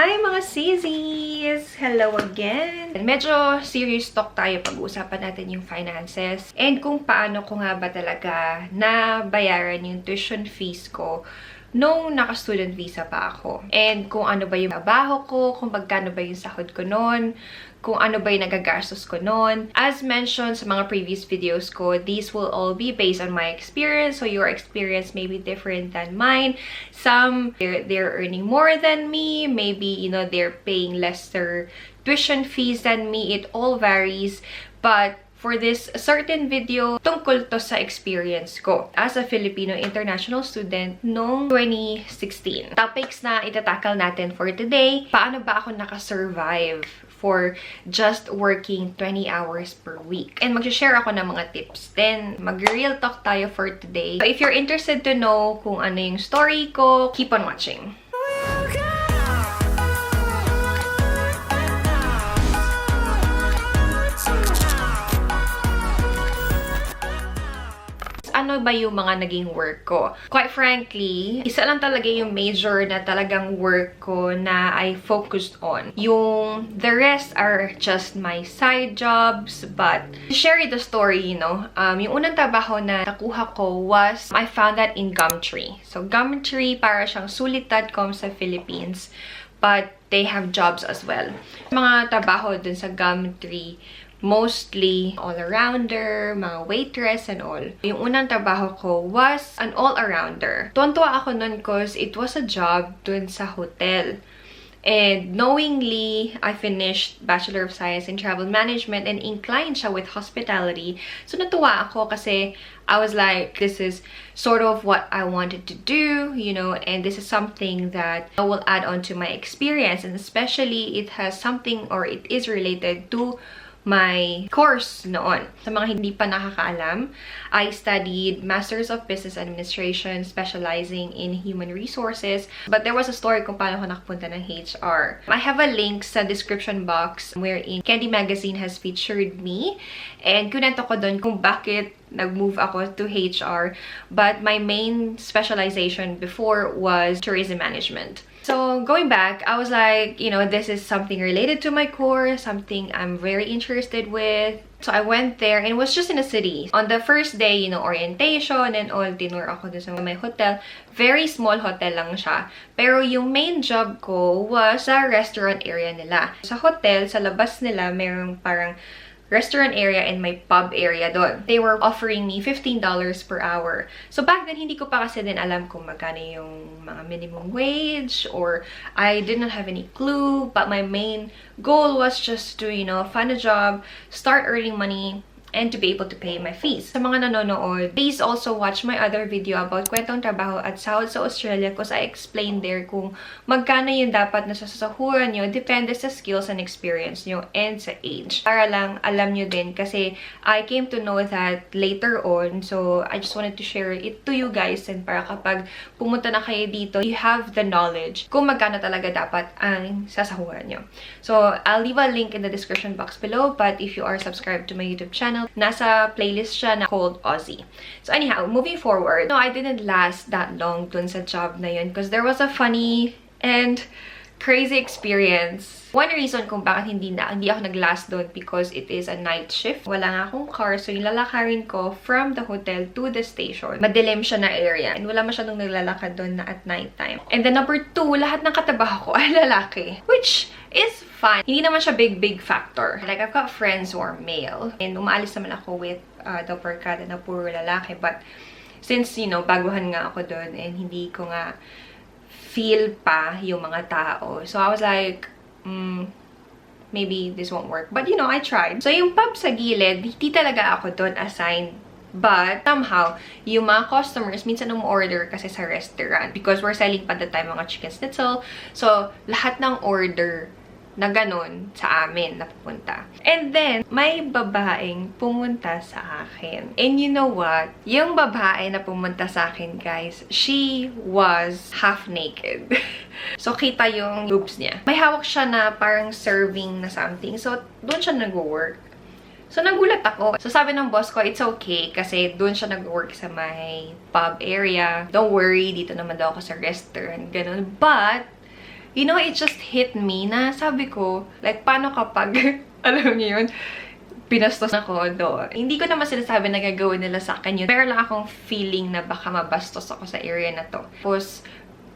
Hi mga sissies! Hello again! Medyo serious talk tayo pag-uusapan natin yung finances and kung paano ko nga ba talaga na bayaran yung tuition fees ko nung naka-student visa pa ako. And kung ano ba yung trabaho ko, kung magkano ba yung sahod ko noon, kung ano ba yung nagagastos ko noon. As mentioned sa mga previous videos ko, these will all be based on my experience. So your experience may be different than mine. Some, they're earning more than me. Maybe, you know, they're paying lesser tuition fees than me. It all varies. But for this certain video, tungkol to sa experience ko as a Filipino international student noong 2016. Topics na itatakal natin for today. Paano ba ako nakasurvive for just working 20 hours per week? And mag-share ako ng mga tips. Then, mag-real talk tayo for today. So, if you're interested to know kung ano yung story ko, keep on watching. Ano ba yung mga naging work ko? Quite frankly, isa lang talaga yung major na talagang work ko na I focused on. Yung the rest are just my side jobs, but to share the story, you know, yung unang trabaho na nakuha ko was, I found that in Gumtree. So Gumtree, para siyang sulit.com sa Philippines, but they have jobs as well. Mga trabaho dun sa Gumtree, mostly all-arounder, mga waitress and all. Yung unang trabaho ko was an all-arounder. Tuwan-tuwa ako nun cause it was a job dun sa hotel. And knowingly, I finished Bachelor of Science in Travel Management and inclined siya with hospitality. So natuwa ako kasi I was like, this is sort of what I wanted to do, you know, and this is something that I will add on to my experience. And especially, it has something or it is related to my course noon. Sa mga hindi pa nakakaalam, I studied Masters of Business Administration, specializing in human resources. But there was a story kung paano ako nakapunta ng HR. I have a link sa description box wherein Candy Magazine has featured me. And kunento ko doon kung bakit nag-move ako to HR. But my main specialization before was tourism management. So, going back, I was like, you know, this is something related to my course, something I'm very interested with. So, I went there and it was just in a city. On the first day, you know, orientation and all, tinur ako dun sa my hotel. Very small hotel lang siya. Pero yung main job ko was sa restaurant area nila. Sa hotel, sa labas nila, merong parang restaurant area and my pub area doon. They were offering me $15 per hour. So back then, hindi ko pa kasi din alam kung magkano yung mga minimum wage or I did not have any clue. But my main goal was just to, you know, find a job, start earning money, and to be able to pay my fees. Sa mga nanonood, please also watch my other video about kwentong trabaho at sahod sa Australia because I explained there kung magkano yung dapat na sasahuran nyo, depende sa skills and experience nyo and sa age. Para lang alam nyo din kasi I came to know that later on, so I just wanted to share it to you guys and para kapag pumunta na kayo dito, you have the knowledge kung magkano talaga dapat ang sasahuran nyo. So, I'll leave a link in the description box below, but if you are subscribed to my YouTube channel, nasa playlist siya na called Aussie. So anyhow, moving forward, no, I didn't last that long dun sa job na yun because there was a funny and crazy experience. One reason kung bakit hindi ako nag-last doon because it is a night shift. Wala nga akong car, so yung lalakarin ko from the hotel to the station. Madilim siya na area and wala masyadong naglalakad doon na at night time. And then number 2, lahat ng katabaho ko ay lalaki. Which is fine. Hindi naman siya big factor. Like, I've got friends who are male and umaalis naman ako with the barkada na puro lalaki. But since, you know, baguhan nga ako doon and hindi ko nga feel pa yung mga tao. So, I was like, maybe this won't work. But, you know, I tried. So, yung pub sa gilid, hindi talaga ako doon assigned. But, somehow, yung mga customers, minsan order kasi sa restaurant. Because we're selling pa that time mga chicken schnitzel. So, lahat ng order na ganun sa amin napupunta. And then, may babaeng pumunta sa akin. And you know what? Yung babae na pumunta sa akin, guys, she was half naked. So, kita yung boobs niya. May hawak siya na parang serving na something. So, doon siya nag-work. So, nagulat ako. So, sabi ng boss ko, it's okay kasi doon siya nag-work sa my pub area. Don't worry, dito naman daw ako sa restaurant, ganun. But, you know, it just hit me na sabi ko, like, paano kapag, alam niyo yun, pinastos ako doon. Hindi ko naman sinasabi na gagawin nila sa akin yun. Pero lang akong feeling na baka mabastos ako sa area na to. Tapos,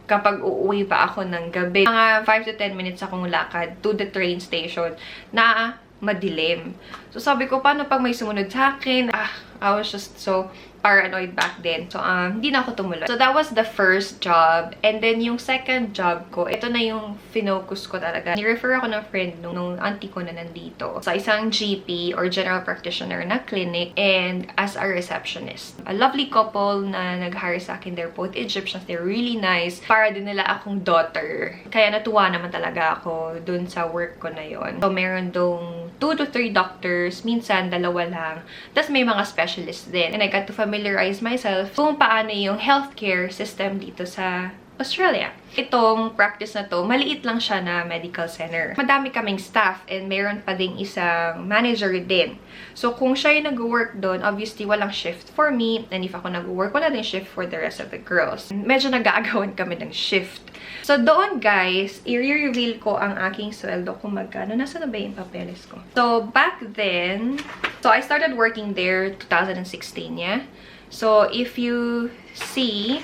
kapag uuwi pa ako ng gabi, mga 5 to 10 minutes akong lakad to the train station na madilim. So, sabi ko, paano pag may sumunod sa akin? I was just so paranoid back then. So, hindi na ako tumuloy. So, that was the first job. And then, yung second job ko, ito na yung finocus ko talaga. Ni-refer ako ng friend nung auntie ko na nandito sa isang GP or general practitioner na clinic and as a receptionist. A lovely couple na nag-hire sa akin. They're both Egyptians. They're really nice. Para din nila akong daughter. Kaya natuwa naman talaga ako dun sa work ko na yon. So, meron dong 2 to 3 doctors. Minsan, 2 lang. Tapos, may mga specialists din. And I got to familiarize myself kung paano yung healthcare system dito sa Australia. Itong practice na to, maliit lang siya na medical center. Madami kaming staff and meron pa ding isang manager din. So, kung siya yung nag-work doon, obviously walang shift for me. And if ako nag-work, wala din shift for the rest of the girls. Medyo nag-aagawan kami ng shift. So, doon guys, i-reveal ko ang aking sweldo kung magkano. Nasaan na ba yung papeles ko? So, back then, so I started working there 2016, yeah? So, if you see,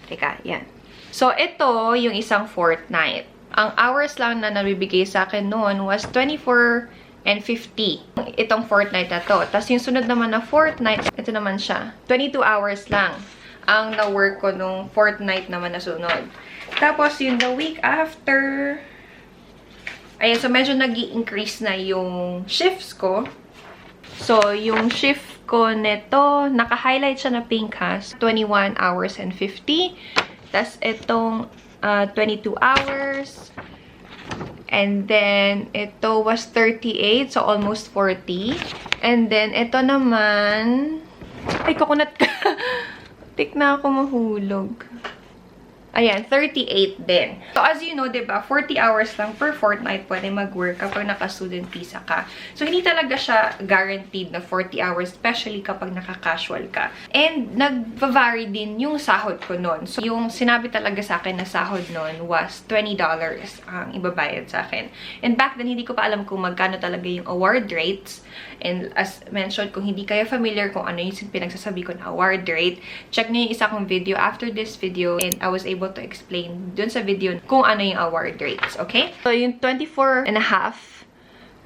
teka, yan. So, ito yung isang fortnight. Ang hours lang na nabibigay sa akin noon was 24 and 50. Itong fortnight na to. Tapos yung sunod naman na fortnight, ito naman siya. 22 hours lang ang na-work ko nung fortnight naman na sunod. Tapos yung the week after, ayan, so medyo nag-i-increase na yung shifts ko. So, yung shift ko neto, naka-highlight siya na pink ha. 21 hours and 50. Tapos, itong 22 hours. And then, ito was 38. So, almost 40. And then, ito naman, ay, coconut ka. Tik na ako mahulog. Ayan, 38 din. So, as you know, diba, 40 hours lang per fortnight pwede mag-work kapag naka-student visa ka. So, hindi talaga siya guaranteed na 40 hours, especially kapag naka-casual ka. And, nag-vary din yung sahod ko nun. So, yung sinabi talaga sa akin na sahod nun was $20 ang ibabayad sa akin. And back then, hindi ko pa alam kung magkano talaga yung award rates. And as mentioned, kung hindi kayo familiar kung ano yung pinagsasabi ko na award rate, check nyo yung isa kong video after this video and I was able to explain dun sa video kung ano yung award rates, okay? So, yung 24 and a half,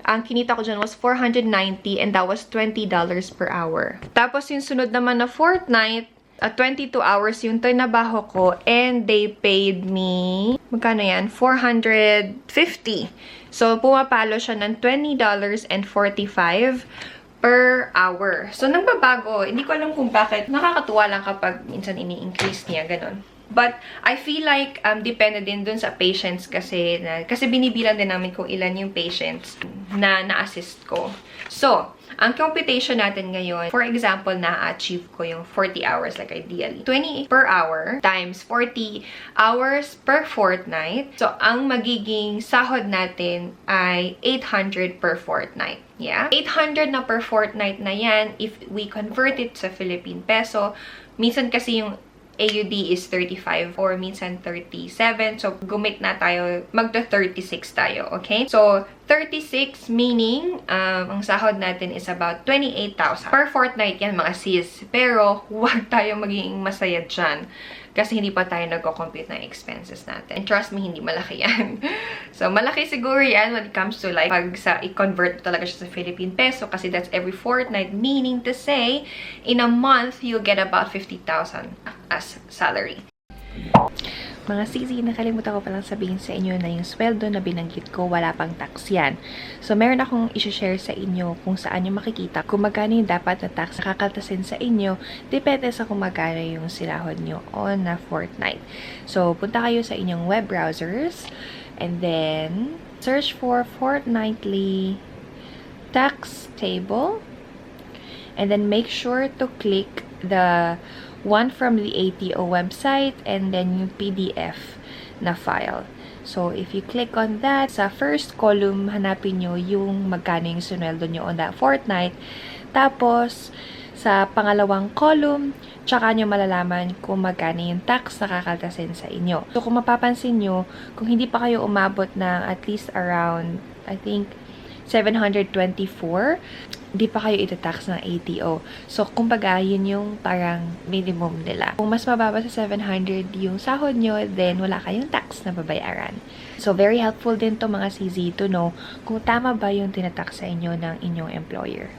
ang kinita ko dyan was 490 and that was $20 per hour. Tapos, yung sunod naman na fortnight, 22 hours yung trabaho ko and they paid me, magkano yan? 450. So, pumapalo siya ng $20.45 per hour. So, nagbabago. Hindi ko alam kung bakit. Nakakatuwa lang kapag minsan ini-increase niya, ganun. But, I feel like, depende din dun sa patients kasi, kasi binibilang din namin kung ilan yung patients na na-assist ko. So, ang computation natin ngayon, for example, na-achieve ko yung 40 hours, like ideally. 20 per hour times 40 hours per fortnight. So, ang magiging sahod natin ay 800 per fortnight. Yeah? 800 na per fortnight na yan, if we convert it sa Philippine peso, minsan kasi yung AUD is 35 or minsan 37. So, gumit na tayo, magta-36 tayo, okay? So, 36 meaning, ang sahod natin is about 28,000. Per fortnight yan, mga sis. Pero, huwag tayo maging masaya dyan. Kasi hindi pa tayo nagko-compute ng expenses natin. And trust me, hindi malaki yan. So, malaki siguro yan when it comes to like, pag i-convert talaga siya sa Philippine peso kasi that's every fortnight. Meaning to say, in a month, you'll get about 50,000 as salary. Mga sisi, nakalimutan ko palang sabihin sa inyo na yung sweldo na binanggit ko, wala pang tax yan. So, meron akong isi-share sa inyo kung saan nyo makikita kung magkano yung dapat na tax na kakaltasin sa inyo, depende sa kung magkano yung silahod nyo on a fortnight. So, punta kayo sa inyong web browsers and then search for fortnightly tax table and then make sure to click the one from the ATO website and then yung PDF na file. So, if you click on that, sa first column, hanapin nyo yung magkano yung sunweldo nyo on that fortnight. Tapos, Sa pangalawang column, tsaka nyo malalaman kung magkano yung tax na kakaltasin sa inyo. So, kung mapapansin nyo, kung hindi pa kayo umabot ng at least around, I think, 724, di pa kayo ita-tax ng ATO. So, kumbaga, yun yung parang minimum nila. Kung mas mababa sa 700 yung sahod nyo, then wala kayong tax na babayaran. So, very helpful din to mga CZ to know kung tama ba yung tinatax sa inyo ng inyong employer.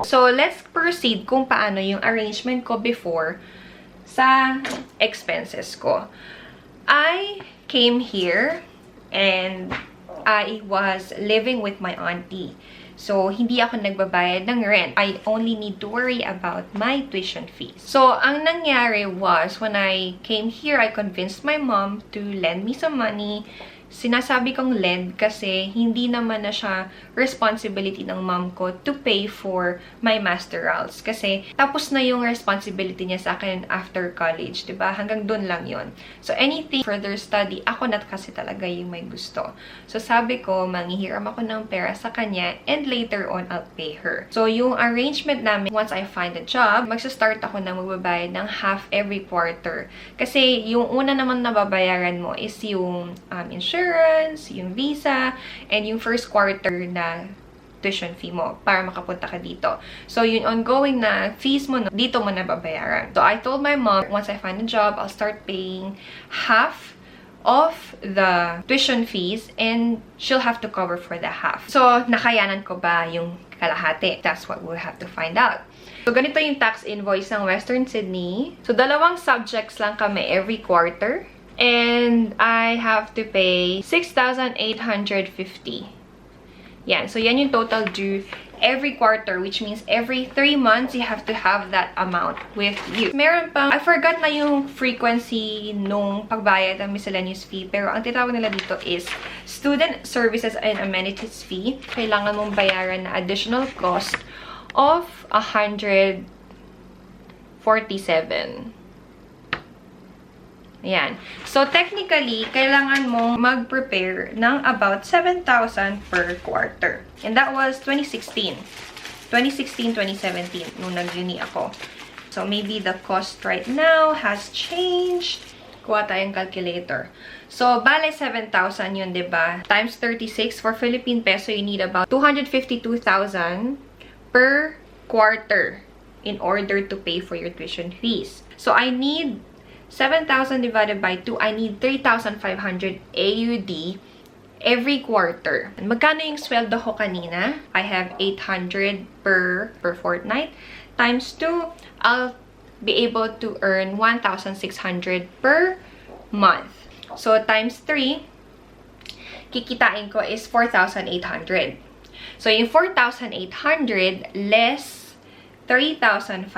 So, let's proceed kung paano yung arrangement ko before sa expenses ko. I came here and I was living with my auntie. So, hindi ako nagbabayad ng rent. I only need to worry about my tuition fees. So, ang nangyari was, when I came here, I convinced my mom to lend me some money. Sinasabi kong lend kasi hindi naman na siya responsibility ng mom ko to pay for my masterals. Kasi tapos na yung responsibility niya sa akin after college, diba? Hanggang dun lang yon. So anything further study, ako na kasi talaga yung may gusto. So sabi ko, manghihiram ako ng pera sa kanya and later on, I'll pay her. So yung arrangement namin, once I find a job, magsa-start ako na magbabayad ng half every quarter. Kasi yung una naman na babayaran mo is yung insurance, yung visa, and yung first quarter na tuition fee mo para makapunta ka dito. So, yung ongoing na fees mo, dito mo na babayaran. So, I told my mom, once I find a job, I'll start paying half of the tuition fees and she'll have to cover for the half. So, nakayanan ko ba yung kalahati? That's what we'll have to find out. So, ganito yung tax invoice ng Western Sydney. So, 2 subjects lang kami every quarter. And I have to pay 6,850. Yan. So, yan yung total due every quarter, which means every 3 months, you have to have that amount with you. Meron pang, I forgot na yung frequency nung pagbayad ng miscellaneous fee, pero ang tinatawag nila dito is student services and amenities fee. Kailangan mong bayaran na additional cost of 147. Ayan. So, technically, kailangan mong mag-prepare ng about 7,000 per quarter. And that was 2016. 2016, 2017, nung nag-uni ako. So, maybe the cost right now has changed. Kuha tayong calculator. So, bale 7,000 yun, diba? Times 36, for Philippine peso, you need about 252,000 per quarter in order to pay for your tuition fees. So, I need 7,000 divided by 2, I need 3,500 AUD every quarter. And magkano yung sweldo ko kanina? I have 800 per fortnight. Times 2, I'll be able to earn 1,600 per month. So, times 3, kikitain ko is 4,800. So, yung 4,800 less 3,500,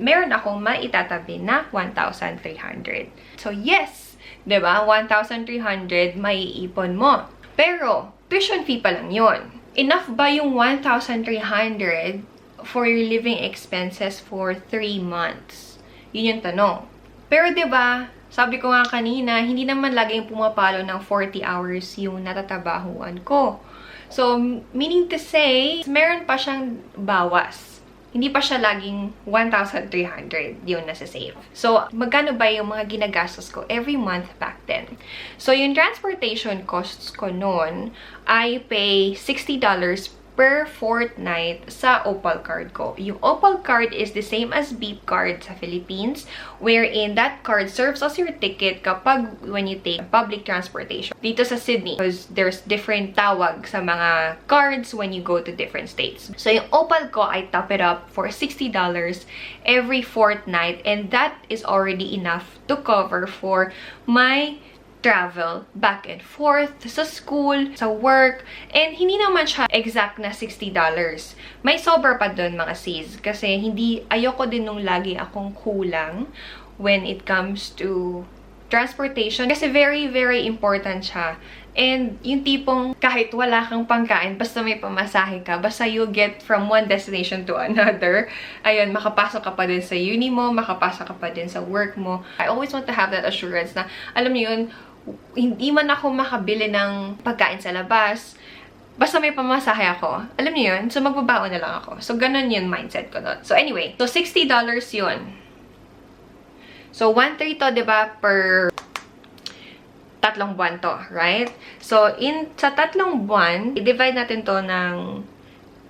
meron akong maitatabi na 1,300. So, yes! Diba? 1,300 may ipon mo. Pero, tuition fee pa lang yun. Enough ba yung 1,300 for your living expenses for 3 months? Yun yung tanong. Pero, diba, sabi ko nga kanina, hindi naman laging pumapalo ng 40 hours yung natatabahuan ko. So, meaning to say, meron pa siyang bawas. Hindi pa siya laging 1,300 yung nasa-save. So, magkano ba yung mga ginagastos ko every month back then? So, yung transportation costs ko noon, I pay $60 per fortnight sa Opal card ko. Yung Opal card is the same as Beep card sa Philippines, wherein that card serves as your ticket kapag when you take public transportation. Dito sa Sydney, because there's different tawag sa mga cards when you go to different states. So, yung Opal ko, I top it up for $60 every fortnight, and that is already enough to cover for my travel back and forth sa school, sa work, and hindi naman siya exact na $60. May sobra pa dun mga sis, kasi ayoko din nung lagi akong kulang when it comes to transportation, kasi very, very important siya. And yung tipong kahit wala kang pangkain, basta may pamasahe ka, basta you get from one destination to another, ayun, makapasok ka pa din sa uni mo, makapasok ka pa din sa work mo. I always want to have that assurance na, alam niyo yun, hindi man ako makabili ng pagkain sa labas, Basta may pamasahe ako. Alam niyo yun? So, magbabaon na lang ako. So, ganun yung mindset ko doon. So, anyway. So, $60 yun. So, 1.3 to, diba, per 3 buwan to, right? So, sa 3 buwan, i-divide natin to ng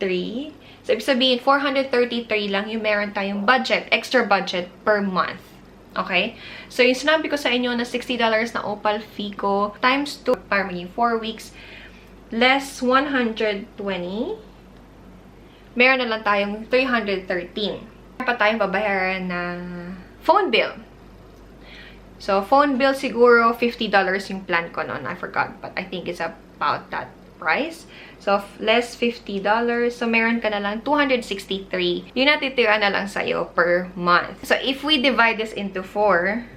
3. So, ibig sabihin, 433 lang yung meron tayong budget, extra budget per month. Okay? So, yung sinabi ko sa inyo na $60 na opal fee ko, times 2, para maging 4 weeks, less 120, meron na lang tayong 313. Meron pa tayong babayaran na phone bill. So, phone bill siguro, $50 yung plan ko noon. I forgot, but I think it's about that price. So, less $50. So, meron ka na lang 263. Yung natitira na lang sa'yo per month. So, if we divide this into 4,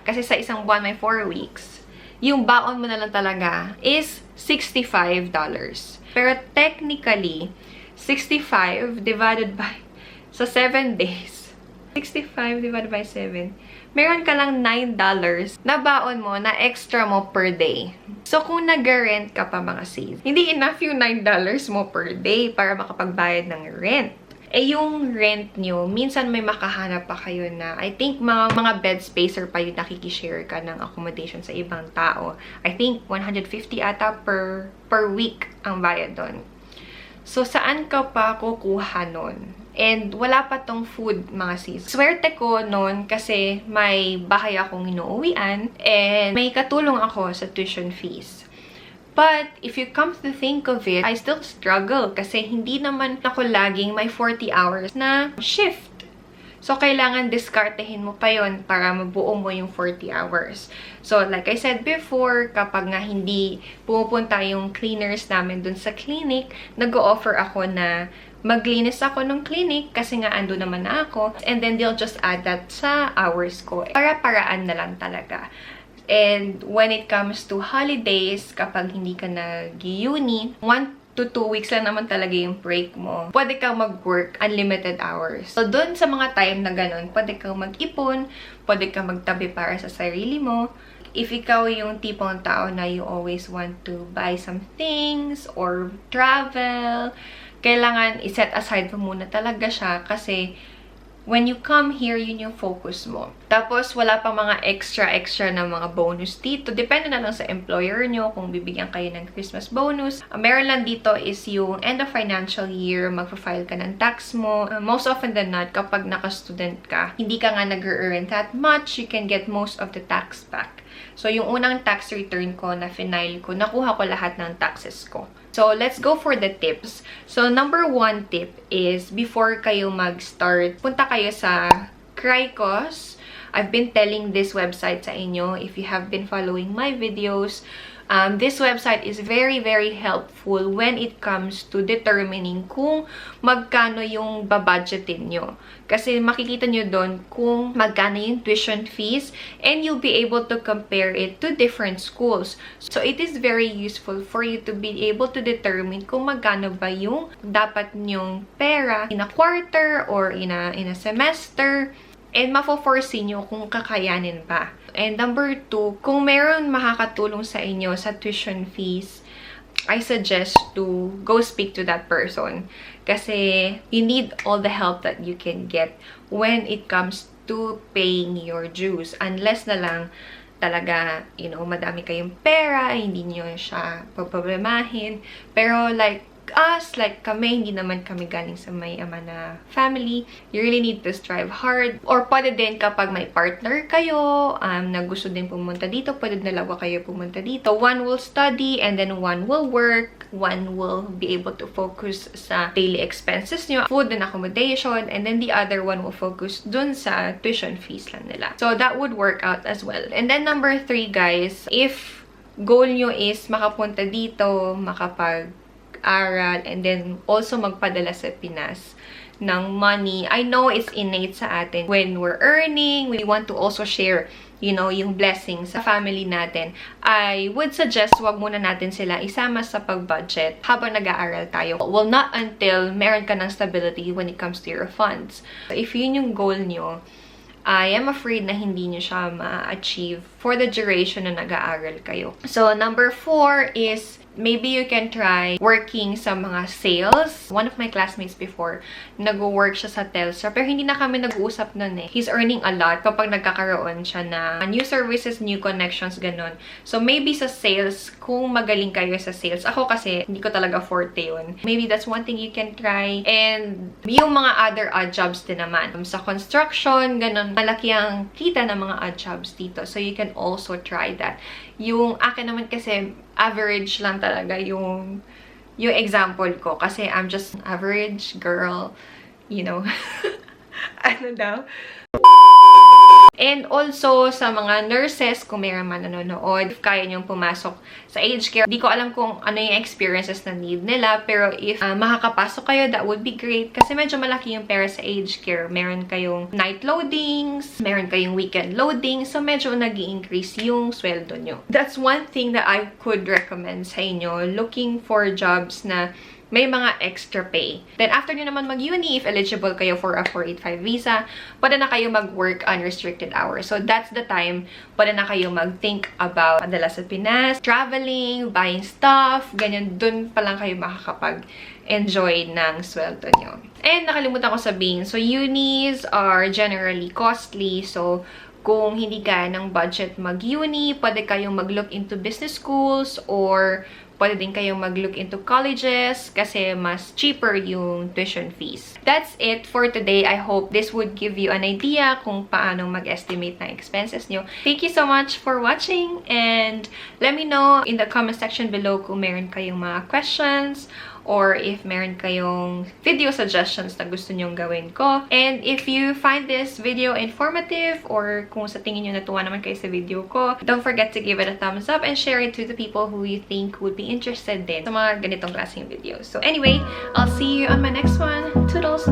kasi sa isang buwan may 4 weeks, yung baon mo na lang talaga is $65. Pero technically, 65 divided by, sa 7 days, 65 divided by 7, meron ka lang $9 na baon mo na extra mo per day. So, kung nag-rent ka pa mga sis, hindi enough yung $9 mo per day para makapagbayad ng rent. Eh, yung rent nyo, minsan may makahanap pa kayo na, I think, mga bed spacer pa yung nakikishare ka ng accommodation sa ibang tao. I think, 150 ata per week ang bayad doon. So, saan ka pa kukuha nun? And wala pa tong food, mga sis. Swerte ko noon kasi may bahay akong inuuwian and may katulong ako sa tuition fees. But if you come to think of it, I still struggle kasi hindi naman ako laging may 40 hours na shift. So, kailangan diskartehin mo pa yon para mabuo mo yung 40 hours. So, like I said before, kapag nga hindi pumupunta yung cleaners namin dun sa clinic, nag-o-offer ako na maglinis ako ng clinic kasi nga ando naman na ako. And then, they'll just add that sa hours ko. Para-paraan na lang talaga. And when it comes to holidays, kapag hindi ka nag-uni, 1 to 2 weeks lang naman talaga yung break mo. Pwede kang mag-work unlimited hours. So, dun sa mga time na ganun, pwede kang mag-ipon, pwede kang magtabi para sa sarili mo. If ikaw yung tipong tao na you always want to buy some things or travel, kailangan i-set aside mo muna talaga siya kasi when you come here, yun yung focus mo. Tapos, wala pang mga extra na mga bonus dito. Depende na lang sa employer nyo kung bibigyan kayo ng Christmas bonus. Meron lang dito is yung end of financial year, magpa-file ka ng tax mo. Most often than not, kapag naka-student ka, hindi ka nga nag-earn that much, you can get most of the tax back. So, yung unang tax return ko na final ko, nakuha ko lahat ng taxes ko. So, let's go for the tips. So, number 1 tip is, before kayo mag-start, punta kayo sa Cricos. I've been telling this website sa inyo if you have been following my videos. This website is very, very helpful when it comes to determining kung magkano yung babudgetin nyo. Kasi makikita nyo doon kung magkano yung tuition fees and you'll be able to compare it to different schools. So, it is very useful for you to be able to determine kung magkano ba yung dapat nyong pera in a quarter or in a semester. And mafo-foresee nyo kung kakayanin ba. And number 2, kung meron makakatulong sa inyo sa tuition fees, I suggest to go speak to that person. Kasi you need all the help that you can get when it comes to paying your dues. Unless na lang talaga, you know, madami kayong pera, hindi nyo siya paproblemahin. Pero like us, like kami, hindi naman kami galing sa may ama na family. You really need to strive hard. Or pwede din kapag may partner kayo, na gusto din pumunta dito, pwede dalawa kayo pumunta dito. One will study and then one will work. One will be able to focus sa daily expenses nyo, food and accommodation, and then the other one will focus dun sa tuition fees lang nila. So that would work out as well. And then number 3, guys, if goal nyo is makapunta dito, makapag-aral, and then also magpadala sa Pinas ng money. I know it's innate sa atin. When we're earning, we want to also share, you know, yung blessings sa family natin. I would suggest wag muna natin sila isama sa pag-budget habang nag-aaral tayo. Well, not until meron ka ng stability when it comes to your funds. So, if yun yung goal nyo, I am afraid na hindi nyo siya ma-achieve for the duration na nag-aaral kayo. So, number 4 is maybe you can try working sa mga sales. One of my classmates before, nag-work siya sa Telstra, pero hindi na kami nag-uusap nun eh. He's earning a lot kapag nagkakaroon siya na new services, new connections, ganun. So, maybe sa sales, kung magaling kayo sa sales, ako kasi, hindi ko talaga forte yun. Maybe that's one thing you can try. And yung mga other odd jobs din naman. Sa construction, ganun, malaki ang kita ng mga odd jobs dito. So, you can also try that. Yung akin naman kasi, average lang talaga yung example ko. Kasi I'm just an average girl, you know. Ano daw? And also, sa mga nurses, kung mayroon man nanonood, if kaya niyong pumasok sa aged care, di ko alam kung ano yung experiences na need nila, pero if makakapasok kayo, that would be great. Kasi medyo malaki yung pera sa aged care. Meron kayong night loadings, meron kayong weekend loadings, so medyo nag-i-increase yung sweldo nyo. That's one thing that I could recommend sa inyo, looking for jobs na may mga extra pay. Then, after nyo naman mag-uni, if eligible kayo for a 485 visa, pwede na kayo mag-work unrestricted hours. So, that's the time, pwede na kayo mag-think about padala sa Pinas, traveling, buying stuff, ganyan. Dun pa lang kayo makakapag-enjoy ng sweldo nyo. And, nakalimutan ko sabihin, so, unis are generally costly. So, kung hindi kaya ng budget mag-uni, pwede kayong mag-look into business schools or pwede din kayong mag-look into colleges kasi mas cheaper yung tuition fees. That's it for today. I hope this would give you an idea kung paano mag-estimate ng expenses nyo. Thank you so much for watching and let me know in the comment section below kung meron kayong mga questions or if meron kayong video suggestions na gusto nyong gawin ko. And if you find this video informative or kung sa tingin nyo natuwa naman kayo sa video ko, don't forget to give it a thumbs up and share it to the people who you think would be interested din sa mga ganitong klaseng videos. So anyway, I'll see you on my next one. Toodles!